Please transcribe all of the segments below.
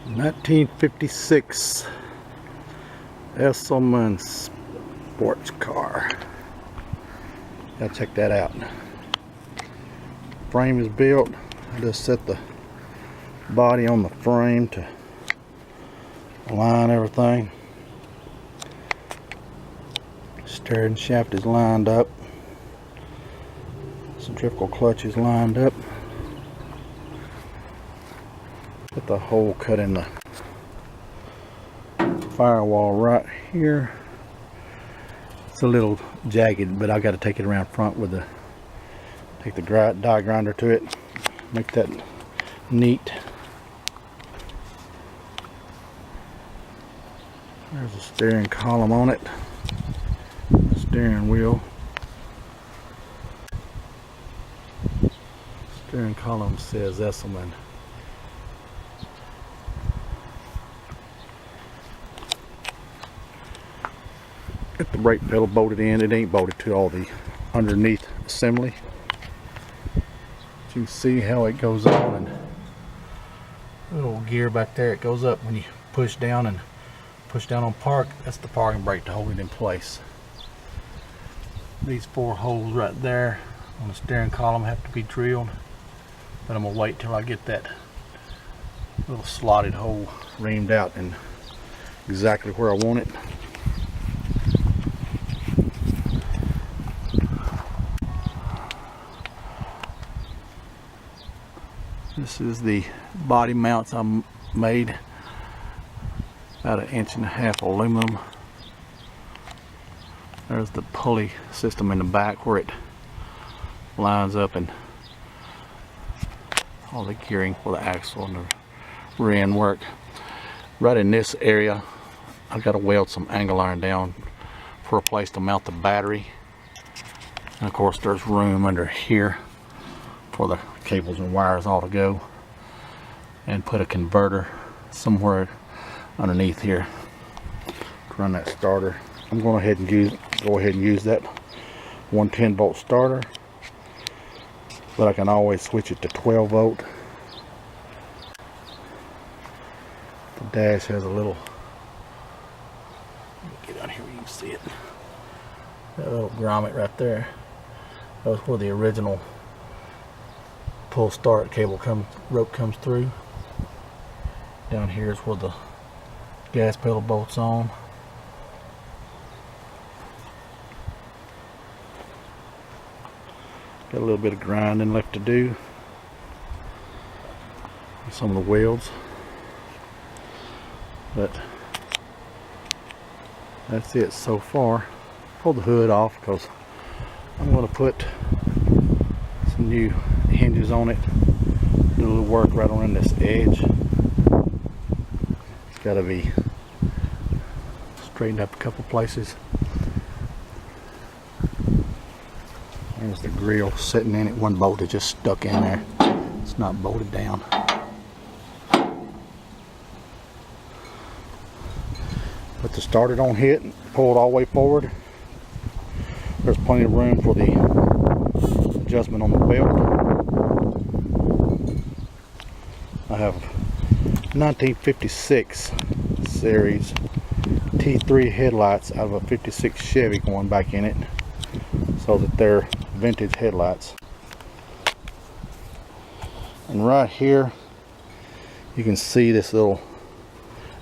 1956 eshelman sports car. Gotta check that out. Frame is built. I just set the body on the frame to align everything. Steering shaft is lined up. Centrifugal clutch is lined up. Got the hole cut in the firewall right here. It's a little jagged, but I got to take it around front with take the die grinder to it, make that neat. There's a steering column on it, steering wheel. Steering column says eshelman. Got the brake pedal bolted in. It ain't bolted to all the underneath assembly. You can see how it goes on, and little gear back there, it goes up when you push down on park. That's the parking brake to hold it in place. These 4 holes right there on the steering column have to be drilled, but I'm gonna wait till I get that little slotted hole reamed out and exactly where I want it. This is the body mounts I made, about 1.5 inches aluminum. There's the pulley system in the back where it lines up, and all the gearing for the axle and the rear end work. Right in this area, I've got to weld some angle iron down for a place to mount the battery. And of course there's room under here for the cables and wires all to go, and put a converter somewhere underneath here to run that starter. I'm going to go ahead and use that 110 volt starter, but I can always switch it to 12 volt. The dash has a little, let me get out here where you can see it, that little grommet right there. That was where the original pull start cable rope comes through. Down here is where the gas pedal bolts on. Got a little bit of grinding left to do on some of the welds, but that's it so far. Pull the hood off because I'm going to put some new hinges on it, do a little work right around this edge. It's got to be straightened up a couple places. There's the grill sitting in it. One bolt is just stuck in there. It's not bolted down. Put the starter on hit and pull it all the way forward. There's plenty of room for the adjustment on the belt. I have 1956 series T3 headlights out of a 56 Chevy going back in it, so that they're vintage headlights. And right here you can see this little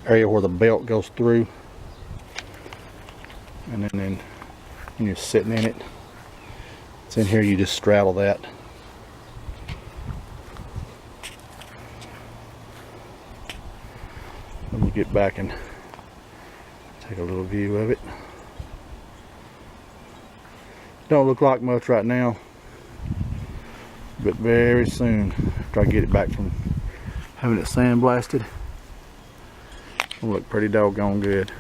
area where the belt goes through, and then when you're sitting in it, it's in here. You just straddle that. Let me get back and take a little view of it. Don't look like much right now, but very soon, after I get it back from having it sandblasted, it'll look pretty doggone good.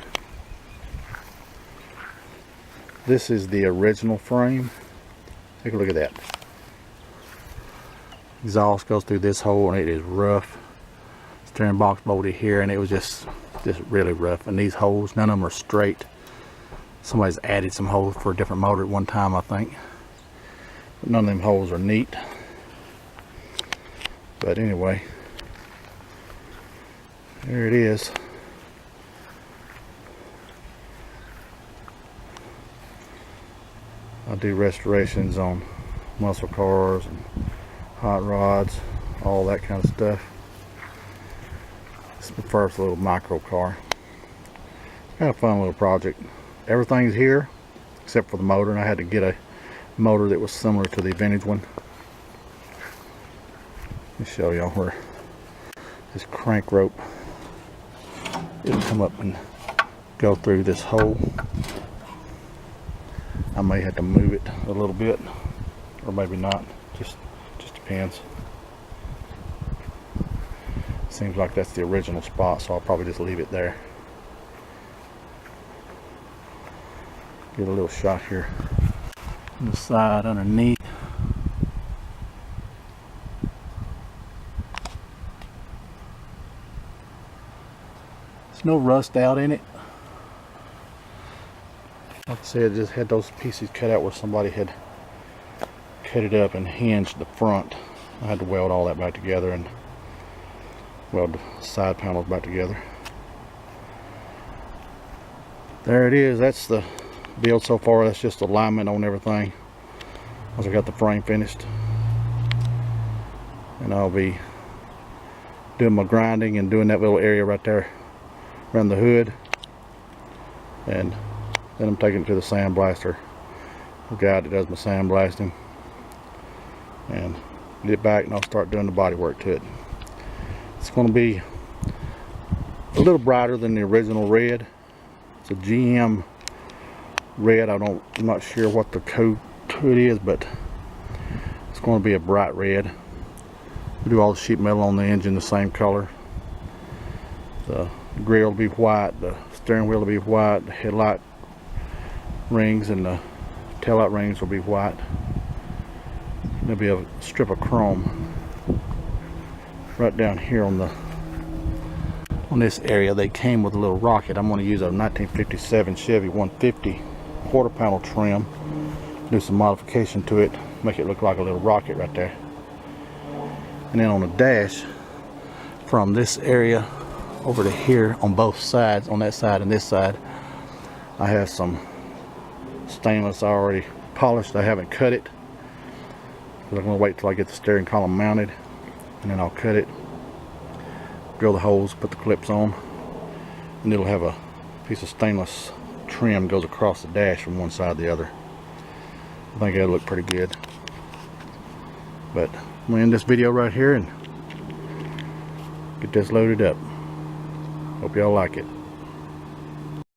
This is the original frame. Take a look at that. Exhaust goes through this hole, and it is rough. Steering box bolted here, and it was just really rough. And these holes, none of them are straight. Somebody's added some holes for a different motor at one time, I think. But none of them holes are neat. But anyway, There it is. I do restorations on muscle cars and hot rods, all that kind of stuff. This is my first little micro car. Kind of fun little project. Everything's here except for the motor, and I had to get a motor that was similar to the vintage one. Let me show y'all where this crank rope, it'll come up and go through this hole. I may have to move it a little bit, or maybe not, just depends. Seems like that's the original spot, so I'll probably just leave it there. Get a little shot here on the side underneath. There's no rust out in it. Like I said, just had those pieces cut out where somebody had cut it up and hinged the front. I had to weld all that back together and weld the side panels back together. There it is. That's the build so far. That's just alignment on everything. Once I got the frame finished, and I'll be doing my grinding and doing that little area right there around the hood, and then I'm taking it to the sandblaster, the guy that does my sandblasting, and get back and I'll start doing the body work to it. It's going to be a little brighter than the original red. It's a GM red. I'm not sure what the code to it is, but it's going to be a bright red. We do all the sheet metal on the engine the same color. The grill will be white, the steering wheel will be white, the headlight rings and the taillight rings will be white. There'll be a strip of chrome right down here on this area. They came with a little rocket. I'm going to use a 1957 Chevy 150 quarter panel trim, do some modification to it, make it look like a little rocket right there. And then on the dash, from this area over to here on both sides, on that side and this side, I have some stainless already polished. I haven't cut it because I'm going to wait till I get the steering column mounted, and then I'll cut it, drill the holes, put the clips on, and it'll have a piece of stainless trim goes across the dash from one side to the other. I think that'll look pretty good. But I'm going to end this video right here and get this loaded up. Hope y'all like it.